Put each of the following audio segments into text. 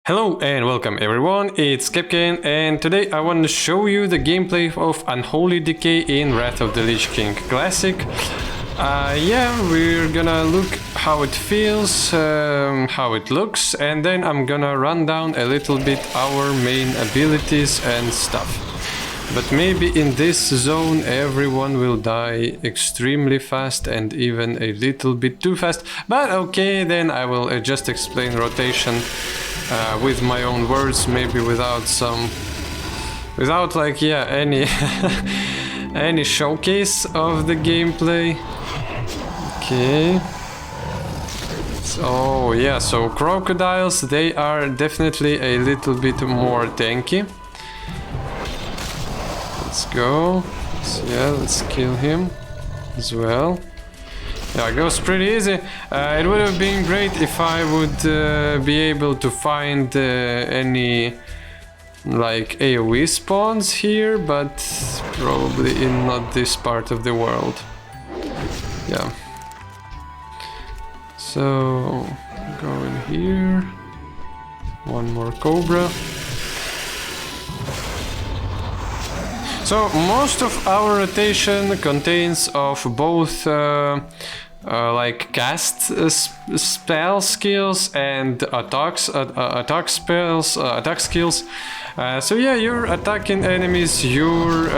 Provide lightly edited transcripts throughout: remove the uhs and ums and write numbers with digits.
Hello and welcome everyone, it's Spec and today I want to show you the gameplay of Unholy Decay in Wrath of the Lich King Classic. We're gonna look how it feels, how it looks, and then I'm gonna run down a little bit our main abilities and stuff. But maybe in this zone everyone will die extremely fast and even a little bit too fast, but okay, then I will just explain rotation with my own words, maybe without any any showcase of the gameplay. Okay. So crocodiles, they are definitely a little bit more tanky. Let's go. Let's kill him as well. Yeah, it goes pretty easy. It would have been great if I would be able to find any like AoE spawns here, but probably in not this part of the world. Yeah. So go in here. One more cobra. So most of our rotation contains of both like cast spell skills and attack skills. So yeah, you're attacking enemies, you're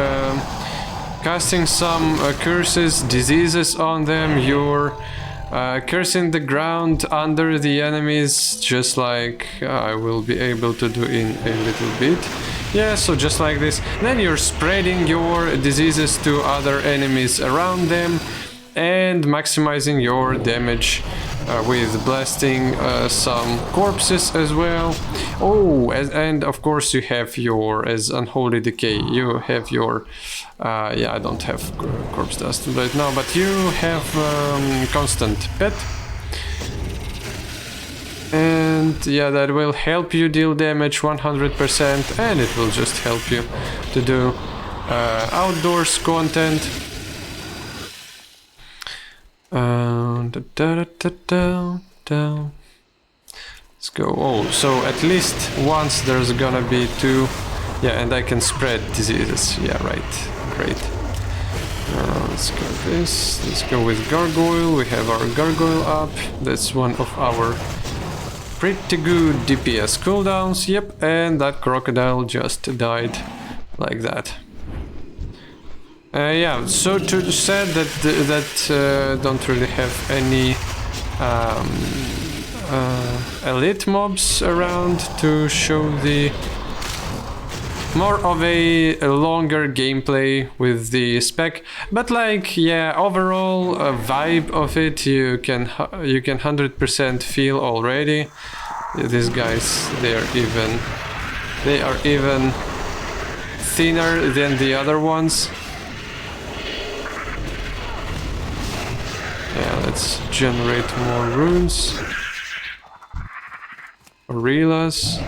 casting some curses, diseases on them, you're cursing the ground under the enemies, just like I will be able to do in a little bit. Yeah, so just like this. Then you're spreading your diseases to other enemies around them and maximizing your damage with blasting some corpses as well. Oh, and of course you have your, as Unholy Decay, you have your, I don't have corpse dust right now, but you have constant pet. And yeah, that will help you deal damage 100%, and it will just help you to do outdoors content. Let's go. Oh, so at least once there's gonna be two. Yeah, and I can spread diseases. Yeah, right. Great. Let's go this. Let's go with gargoyle. We have our gargoyle up. That's one of our pretty good DPS cooldowns. Yep, and that crocodile just died like that. Yeah, so to said that don't really have any elite mobs around to show the more of a longer gameplay with the spec, but like, yeah, overall vibe of it you can 100% feel already. These guys, they are even thinner than the other ones. Yeah, let's generate more runes. Aurelas.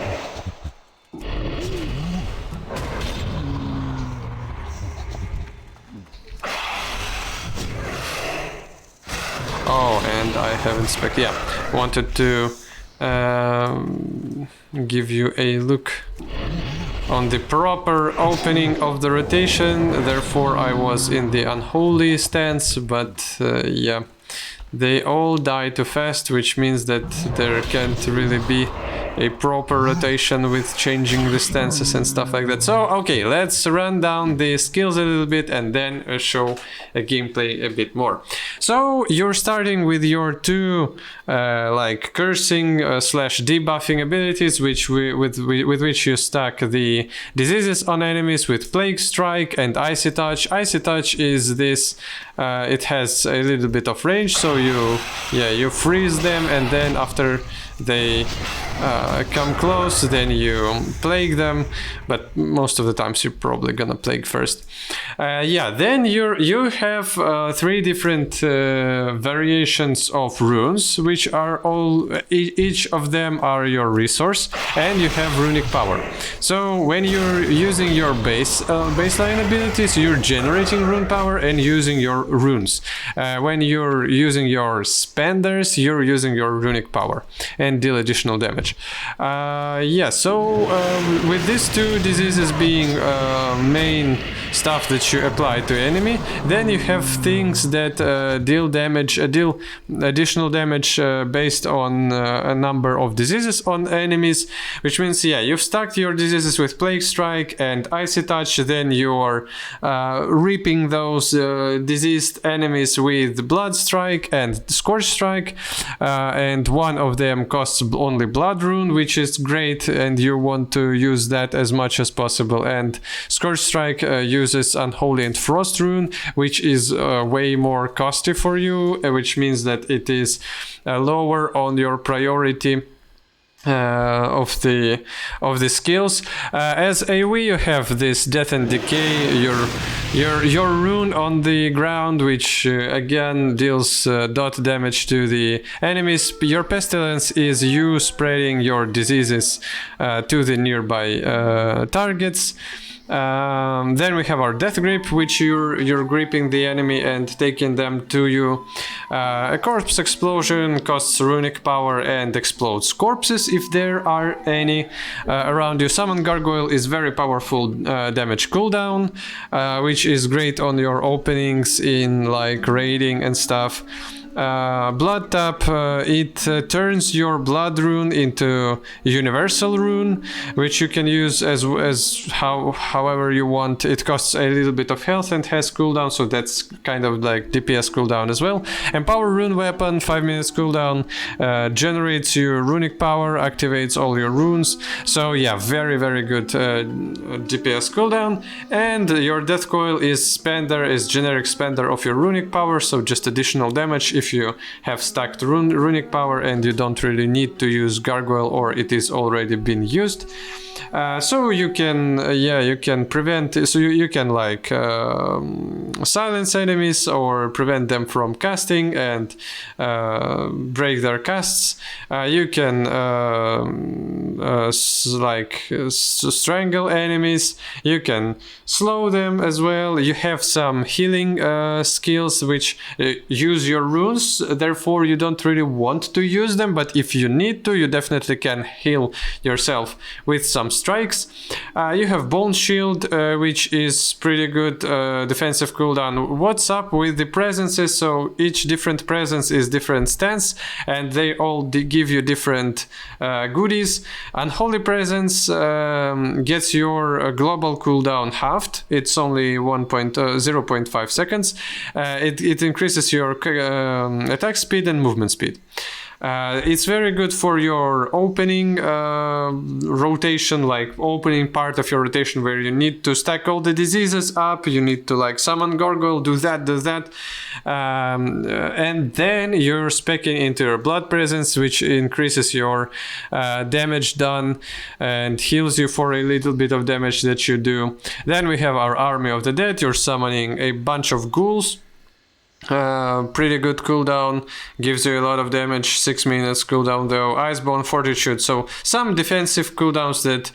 Oh, and I haven't spec. Yeah, wanted to give you a look on the proper opening of the rotation. Therefore, I was in the unholy stance, but yeah, they all die too fast, which means that there can't really be a proper rotation with changing the stances and stuff like that. So, okay, let's run down the skills a little bit and then show a gameplay a bit more. So, you're starting with your two like cursing slash debuffing abilities, with which you stack the diseases on enemies with Plague Strike and Icy Touch. Icy Touch is this, it has a little bit of range, so you freeze them, and then after they come close, then you plague them, but most of the times you're probably gonna plague first. Then you have three different variations of runes, which are all, each of them are your resource, and you have runic power. So when you're using your baseline abilities, you're generating rune power and using your runes. When you're using your spenders, you're using your runic power. and deal additional damage. Yeah, so with these two diseases being main stuff that you apply to enemy, then you have things that deal additional damage based on a number of diseases on enemies, which means, yeah, you've stacked your diseases with Plague Strike and Icy Touch, then you're reaping those diseased enemies with Blood Strike and Scorch Strike, and one of them costs only Blood Rune, which is great, and you want to use that as much as possible. And Scorch Strike uses Unholy and Frost Rune, which is way more costly for you, which means that it is lower on your priority of the skills. As AoE, you have this Death and Decay, your rune on the ground, which again deals dot damage to the enemies. Your Pestilence is you spreading your diseases to the nearby targets. Then we have our Death Grip, which you're gripping the enemy and taking them to you. A Corpse Explosion costs runic power and explodes corpses if there are any around you. Summon Gargoyle is very powerful damage cooldown, which is great on your openings in like raiding and stuff. Blood Tap, it turns your Blood Rune into Universal Rune, which you can use as however you want. It costs a little bit of health and has cooldown, so that's kind of like DPS cooldown as well. Empower Rune Weapon, 5 minutes cooldown, generates your runic power, activates all your runes. So yeah, very good DPS cooldown. And your Death Coil is generic spender of your runic power, so just additional damage if you have stacked runic power and you don't really need to use Gargoyle or it is already been used. So you can prevent, so you can like silence enemies or prevent them from casting and break their casts. You can strangle enemies. You can slow them as well. You have some healing skills which use your runes, therefore you don't really want to use them, but if you need to, you definitely can heal yourself with some strikes. You have Bone Shield, which is pretty good defensive cooldown. What's up with the presences? So each different presence is different stance and they all give you different goodies. Unholy Presence gets your global cooldown halved. It's only 0.5 seconds. It increases your attack speed and movement speed. It's very good for your opening rotation, like opening part of your rotation where you need to stack all the diseases up, you need to like summon Gargoyle, do that, and then you're specking into your Blood Presence, which increases your damage done and heals you for a little bit of damage that you do. Then we have our Army of the Dead, you're summoning a bunch of ghouls. Pretty good cooldown, gives you a lot of damage, 6 minutes cooldown though. Icebone Fortitude, so some defensive cooldowns that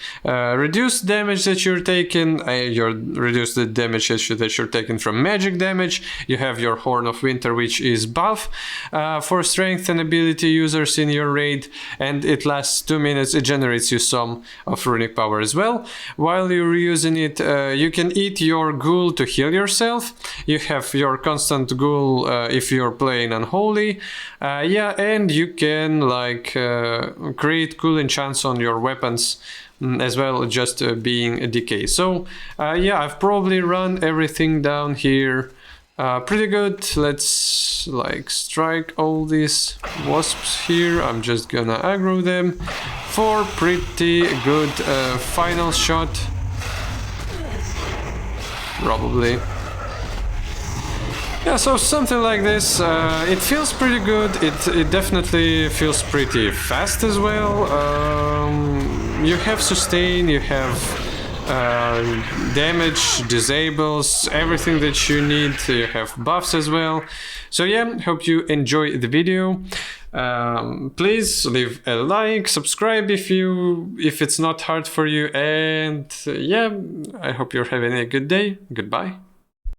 reduce damage that you're taking, reduce the damage that you're taking from magic damage. You have your Horn of Winter, which is buff for strength and ability users in your raid, and it lasts 2 minutes. It generates you some of runic power as well. While you're using it, you can eat your ghoul to heal yourself. You have your constant ghoul if you're playing Unholy, and you can like create cool enchants on your weapons as well, just being a decay. So I've probably run everything down here pretty good. Let's like strike all these wasps here. I'm just gonna aggro them for pretty good final shot, probably. Yeah, so something like this. It feels pretty good. It definitely feels pretty fast as well. You have sustain, you have damage, disables, everything that you need. You have buffs as well. So yeah, hope you enjoy the video. Please leave a like, subscribe if it's not hard for you, and yeah, I hope you're having a good day. Goodbye.